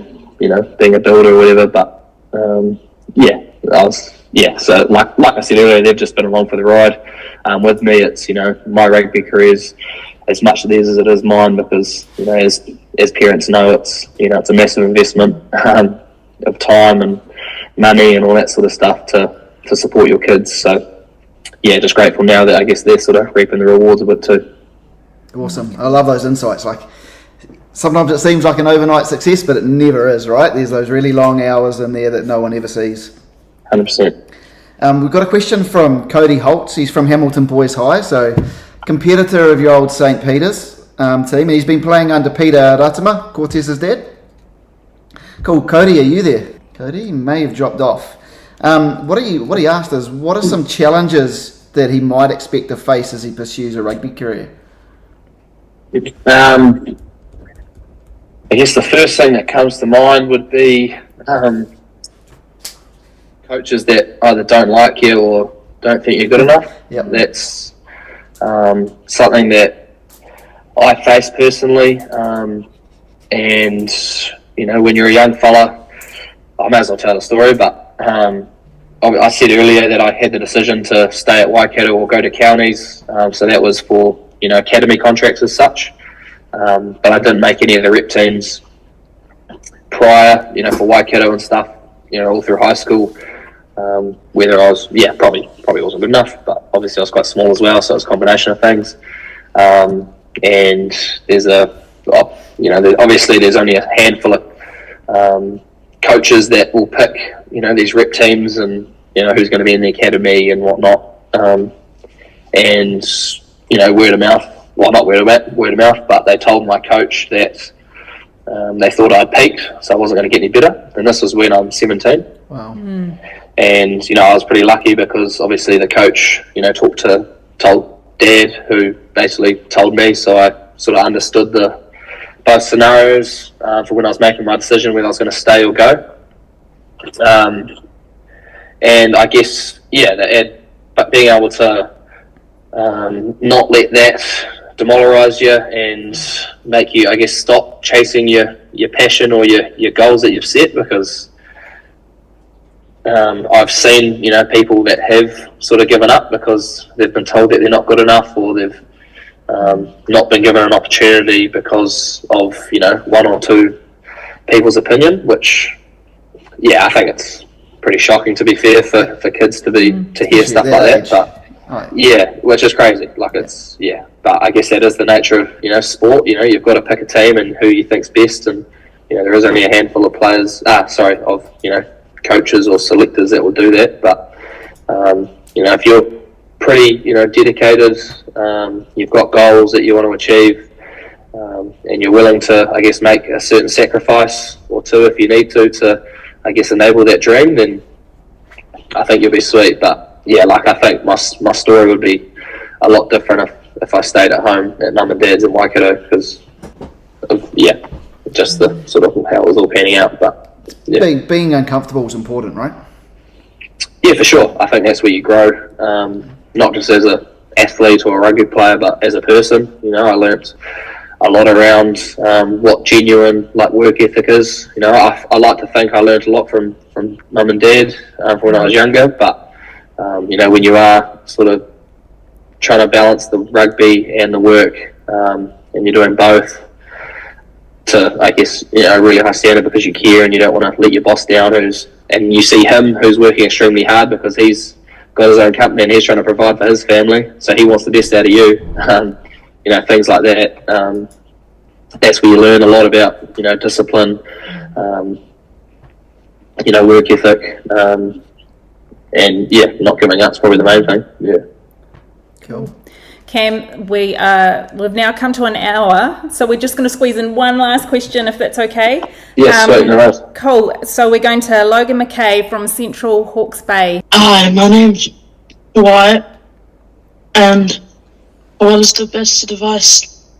builder or whatever. But so like I said earlier, they've just been along for the ride with me. It's my rugby career is as much theirs as it is mine, because as parents know, it's it's a massive investment of time and money and all that sort of stuff to support your kids. So yeah, just grateful now that I guess they're sort of reaping the rewards of it too. Awesome. I love those insights. Like, sometimes it seems like an overnight success, but it never is, right? There's those really long hours in there that no one ever sees. 100%. We've got a question from Cody Holtz. He's from Hamilton Boys High, so competitor of your old St. Peter's team, and he's been playing under Peter Ratama, Cortez's dad. Cool. Cody, are you there? Cody may have dropped off. What he asked is, what are some challenges that he might expect to face as he pursues a rugby career? I guess the first thing that comes to mind would be coaches that either don't like you or don't think you're good enough. Yep. That's something that I face personally. And when you're a young fella, I may as well tell the story, but I said earlier that I had the decision to stay at Waikato or go to counties, so that was for academy contracts as such, but I didn't make any of the rep teams prior, for Waikato and stuff, all through high school, whether I was, probably wasn't good enough, but obviously I was quite small as well, so it was a combination of things. And there's obviously there's only a handful of coaches that will pick these rep teams and who's going to be in the academy and whatnot, and word of mouth, well, not word of mouth, but they told my coach that they thought I'd peaked, so I wasn't going to get any better, and this was when I'm 17. Wow. And I was pretty lucky, because obviously the coach told dad, who basically told me, so I sort of understood both scenarios for when I was making my decision whether I was going to stay or go. And I guess, but being able to not let that demoralise you and make you, I guess, stop chasing your passion or your goals that you've set, because I've seen, people that have sort of given up because they've been told that they're not good enough, or they've not been given an opportunity because of, one or two people's opinion, which, I think it's pretty shocking, to be fair, for kids to hear stuff like that. But which is crazy. Like, it's but I guess that is the nature of sport. You've got to pick a team and who you think's best, and there is only a handful of players. Coaches or selectors that will do that. But if you're pretty dedicated, you've got goals that you want to achieve, and you're willing to, I guess, make a certain sacrifice or two if you need to I guess, enable that dream, then I think you'll be sweet. But I think my story would be a lot different if I stayed at home at mum and dad's in Waikato, because of just the sort of how it was all panning out. But being uncomfortable is important, right? Yeah, for sure. I think that's where you grow, not just as an athlete or a rugby player, but as a person. I learnt a lot around what genuine work ethic is. I like to think I learnt a lot from mum and dad when I was younger, but when you are sort of trying to balance the rugby and the work, and you're doing both to, I guess, a really high standard because you care and you don't want to let your boss down, and you see him who's working extremely hard because he's got his own company and he's trying to provide for his family, so he wants the best out of you. Things like that. That's where you learn a lot about, discipline, work ethic, and not giving up is probably the main thing. Cool. Cam, we've now come to an hour, so we're just going to squeeze in one last question, if that's okay. Yes, sweet, no worries. Cool. So we're going to Logan McKay from Central Hawke's Bay. Hi, my name's Wyatt, and what is the best advice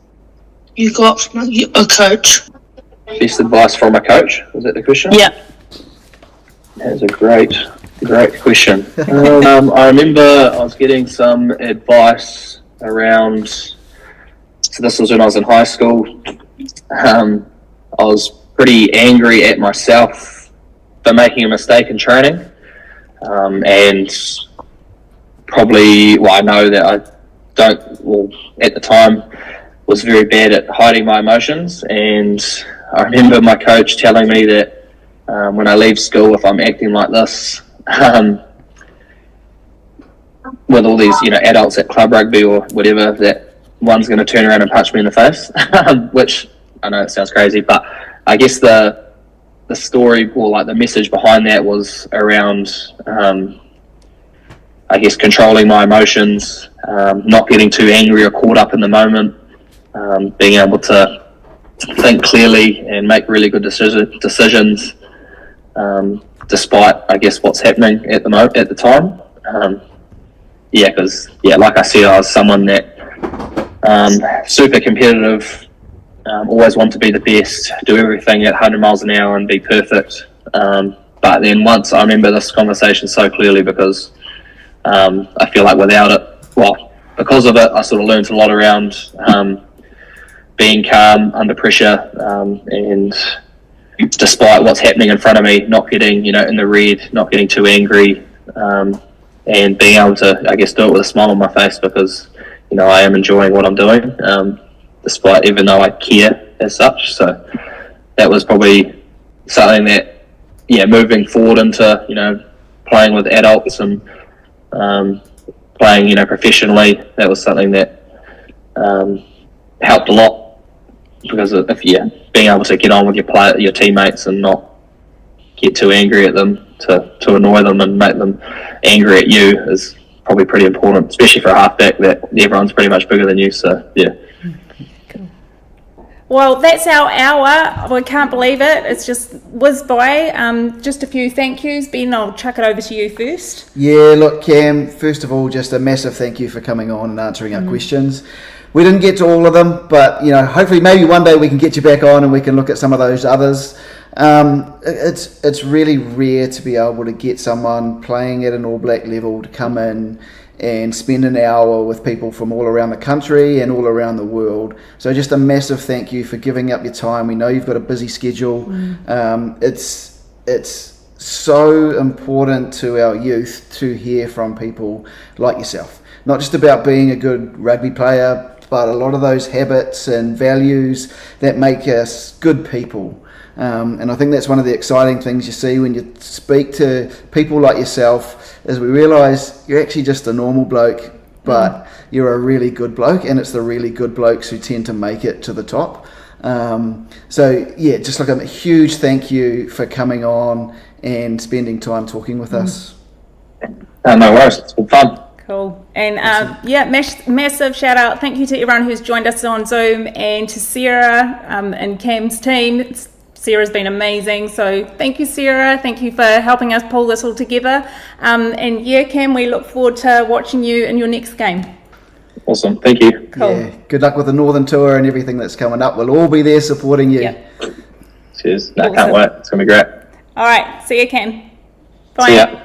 you got from a coach? Best advice from a coach? Was that the question? Yeah. That's a great question. I remember I was getting some advice around, so this was when I was in high school. I was pretty angry at myself for making a mistake in training. And probably, I know that at the time, was very bad at hiding my emotions. And I remember my coach telling me that when I leave school, if I'm acting like this, with all these, adults at club rugby or whatever, that one's going to turn around and punch me in the face, which I know it sounds crazy, but I guess the story, or like the message behind that, was around, I guess, controlling my emotions, not getting too angry or caught up in the moment, being able to think clearly and make really good decisions, despite, I guess, what's happening at the time. Because like I said, I was someone that super competitive, always want to be the best, do everything at 100 miles an hour and be perfect. But then once, I remember this conversation so clearly, because I feel like without it, because of it, I sort of learned a lot around being calm under pressure, and despite what's happening in front of me, not getting, in the red, not getting too angry, and being able to, I guess, do it with a smile on my face, because, I am enjoying what I'm doing, despite, even though I care as such. So that was probably something that, moving forward into, playing with adults and playing, professionally, that was something that helped a lot, because of, being able to get on with your teammates and not get too angry at them to annoy them and make them angry at you is probably pretty important, especially for a halfback that everyone's pretty much bigger than you. So Cool. Well, that's our hour. I can't believe it. It's just whizzed by. Just a few thank yous. Ben, I'll chuck it over to you first. Yeah, look, Cam, first of all, just a massive thank you for coming on and answering our questions. We didn't get to all of them, but hopefully maybe one day we can get you back on and we can look at some of those others. It's really rare to be able to get someone playing at an All Black level to come in and spend an hour with people from all around the country and all around the world. So just a massive thank you for giving up your time. We know you've got a busy schedule. It's so important to our youth to hear from people like yourself. Not just about being a good rugby player, but a lot of those habits and values that make us good people. And I think that's one of the exciting things you see when you speak to people like yourself, is we realise you're actually just a normal bloke, but you're a really good bloke, and it's the really good blokes who tend to make it to the top. Just like a huge thank you for coming on and spending time talking with us. No worries, it's been fun. Cool. And massive shout out. Thank you to everyone who's joined us on Zoom, and to Sarah and Cam's team. Sarah's been amazing. So thank you, Sarah. Thank you for helping us pull this all together. Cam, we look forward to watching you in your next game. Awesome. Thank you. Cool. Yeah. Good luck with the Northern Tour and everything that's coming up. We'll all be there supporting you. Yeah. Cheers. I can't wait. It's going to be great. All right. See you, Cam. Bye. See ya.